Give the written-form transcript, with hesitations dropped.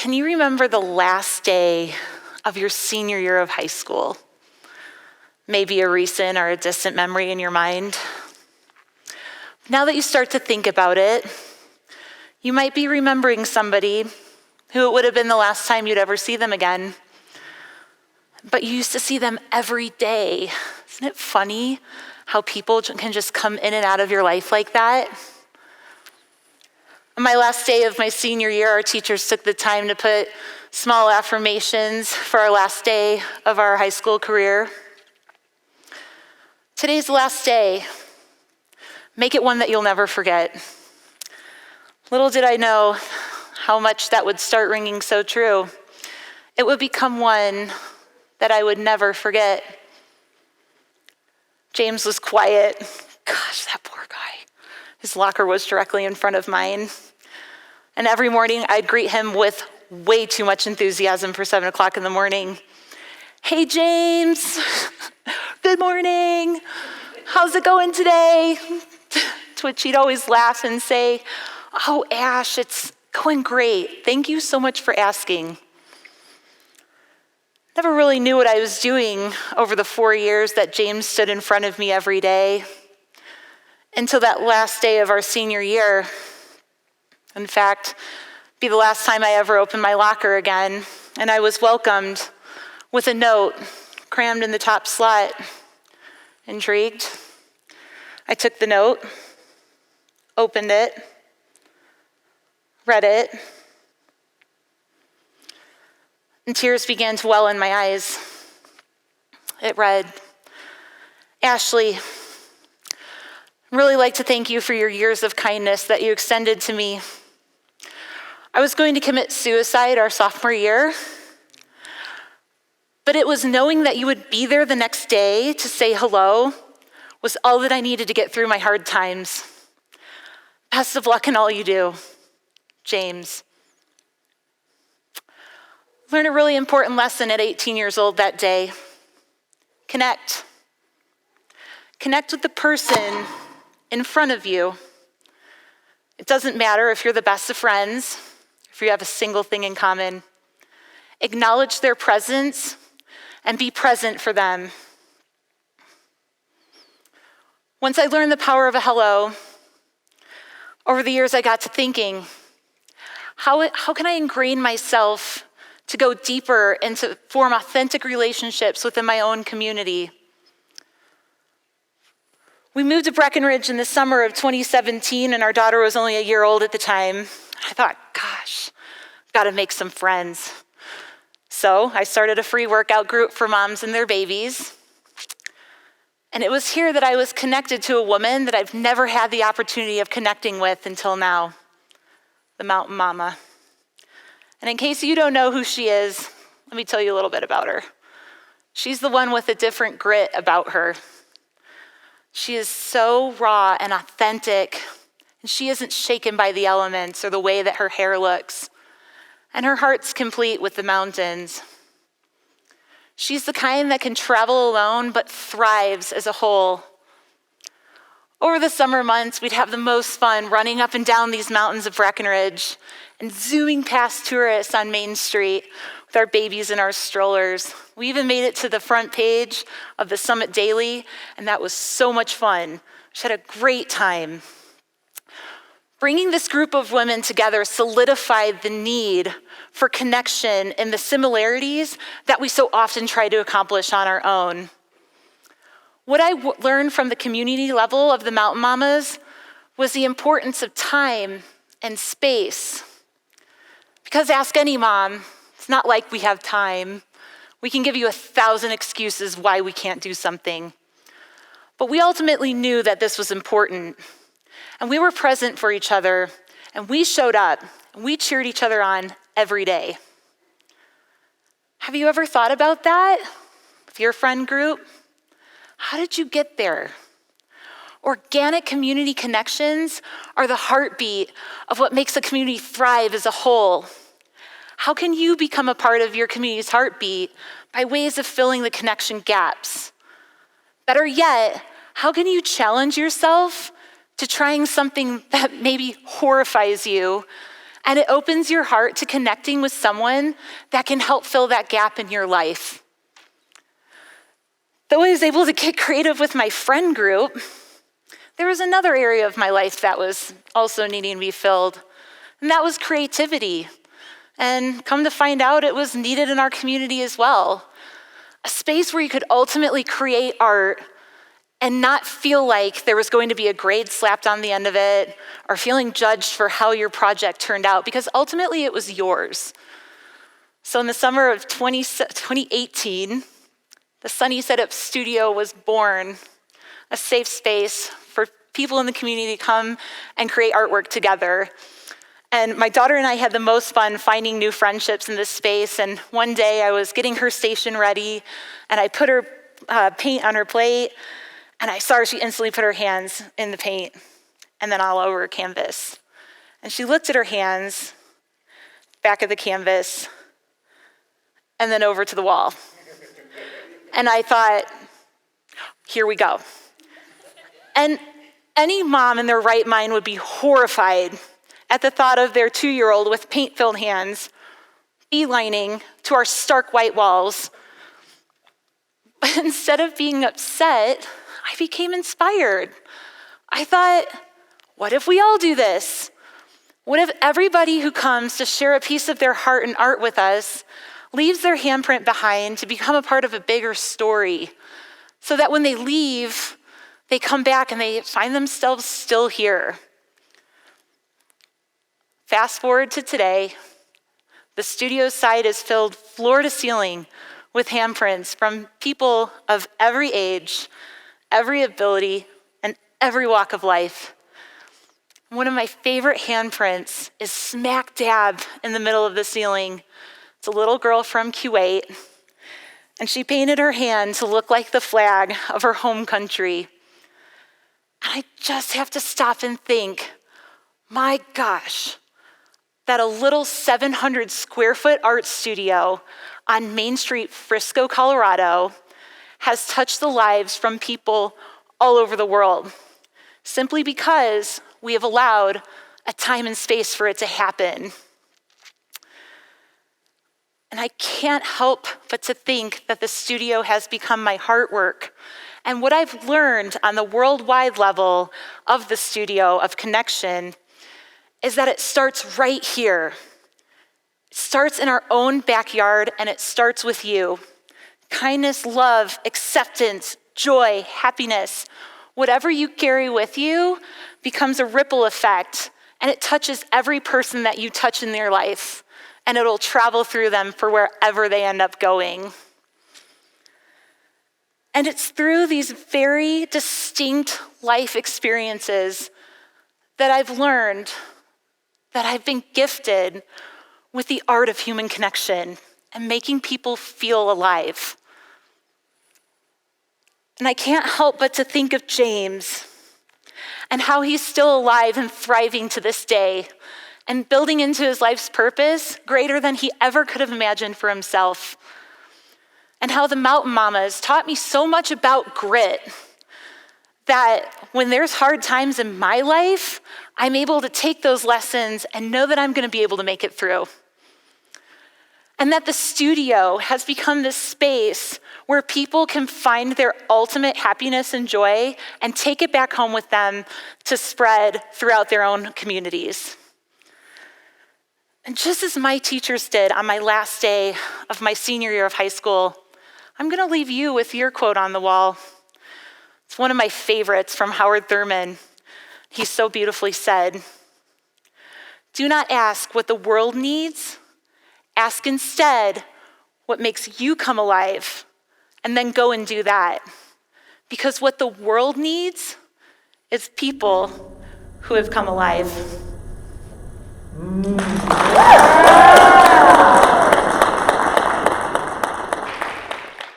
Can you remember the last day of your senior year of high school? Maybe a recent or a distant memory in your mind. Now that you start to think about it, you might be remembering somebody who it would have been the last time you'd ever see them again. But you used to see them every day. Isn't it funny how people can just come in and out of your life like that? On my last day of my senior year, our teachers took the time to put small affirmations for our last day of our high school career. Today's the last day. Make it one that you'll never forget. Little did I know how much that would start ringing so true. It would become one that I would never forget. James was quiet. Gosh, that poor guy. His locker was directly in front of mine. And every morning I'd greet him with way too much enthusiasm for 7 o'clock in the morning. Hey, James. Good morning. How's it going today? To which he'd always laugh and say, oh, Ash, it's going great. Thank you so much for asking. Never really knew what I was doing over the 4 years that James stood in front of me every day until that last day of our senior year. In fact, be the last time I ever opened my locker again, and I was welcomed with a note crammed in the top slot. Intrigued? I took the note, opened it, read it, and tears began to well in my eyes. It read, Ashlie, I'd really like to thank you for your years of kindness that you extended to me. I was going to commit suicide our sophomore year, but it was knowing that you would be there the next day to say hello was all that I needed to get through my hard times. Best of luck in all you do, James. Learned a really important lesson at 18 years old that day. Connect. Connect with the person in front of you. It doesn't matter if you're the best of friends, if you have a single thing in common. Acknowledge their presence and be present for them. Once I learned the power of a hello, over the years I got to thinking, how can I ingrain myself to go deeper and to form authentic relationships within my own community? We moved to Breckenridge in the summer of 2017, and our daughter was only a year old at the time. I thought, gosh, I've got to make some friends. So I started a free workout group for moms and their babies. And it was here that I was connected to a woman that I've never had the opportunity of connecting with until now, the Mountain Mama. And in case you don't know who she is, let me tell you a little bit about her. She's the one with a different grit about her. She is so raw and authentic, and she isn't shaken by the elements or the way that her hair looks. And her heart's complete with the mountains. She's the kind that can travel alone but thrives as a whole. Over the summer months, we'd have the most fun running up and down these mountains of Breckenridge and zooming past tourists on Main Street with our babies in our strollers. We even made it to the front page of the Summit Daily, and that was so much fun. We had a great time. Bringing this group of women together solidified the need for connection and the similarities that we so often try to accomplish on our own. What I learned from the community level of the Mountain Mamas was the importance of time and space. Because ask any mom, it's not like we have time. We can give you 1,000 excuses why we can't do something. But we ultimately knew that this was important. And we were present for each other, and we showed up, and we cheered each other on every day. Have you ever thought about that with your friend group? How did you get there? Organic community connections are the heartbeat of what makes a community thrive as a whole. How can you become a part of your community's heartbeat by ways of filling the connection gaps? Better yet, how can you challenge yourself to trying something that maybe horrifies you and it opens your heart to connecting with someone that can help fill that gap in your life. Though I was able to get creative with my friend group, there was another area of my life that was also needing to be filled, and that was creativity. And come to find out, it was needed in our community as well. A space where you could ultimately create art and not feel like there was going to be a grade slapped on the end of it or feeling judged for how your project turned out, because ultimately it was yours. So in the summer of 2018, the Sunny Setup Studio was born, a safe space for people in the community to come and create artwork together. And my daughter and I had the most fun finding new friendships in this space. And one day I was getting her station ready, and I put her paint on her plate, and I saw her, she instantly put her hands in the paint and then all over her canvas. And she looked at her hands, back of the canvas, and then over to the wall. And I thought, here we go. And any mom in their right mind would be horrified at the thought of their 2-year-old with paint-filled hands beelining to our stark white walls. But instead of being upset, I became inspired. I thought, what if we all do this? What if everybody who comes to share a piece of their heart and art with us leaves their handprint behind to become a part of a bigger story, so that when they leave, they come back and they find themselves still here? Fast forward to today, the studio site is filled floor to ceiling with handprints from people of every age, every ability, and every walk of life. One of my favorite handprints is smack dab in the middle of the ceiling. It's a little girl from Kuwait, and she painted her hand to look like the flag of her home country. And I just have to stop and think, my gosh, that a little 700 square foot art studio on Main Street, Frisco, Colorado, has touched the lives from people all over the world, simply because we have allowed a time and space for it to happen. And I can't help but to think that the studio has become my heart work. And what I've learned on the worldwide level of the studio of connection is that it starts right here. It starts in our own backyard, and it starts with you. Kindness, love, acceptance, joy, happiness, whatever you carry with you becomes a ripple effect, and it touches every person that you touch in their life, and it'll travel through them for wherever they end up going. And it's through these very distinct life experiences that I've learned that I've been gifted with the art of human connection and making people feel alive. And I can't help but to think of James and how he's still alive and thriving to this day and building into his life's purpose greater than he ever could have imagined for himself. And how the Mountain Mamas taught me so much about grit that when there's hard times in my life, I'm able to take those lessons and know that I'm going to be able to make it through. And that the studio has become this space where people can find their ultimate happiness and joy and take it back home with them to spread throughout their own communities. And just as my teachers did on my last day of my senior year of high school, I'm going to leave you with your quote on the wall. It's one of my favorites from Howard Thurman. He so beautifully said, "Do not ask what the world needs. Ask instead what makes you come alive, and then go and do that. Because what the world needs is people who have come alive."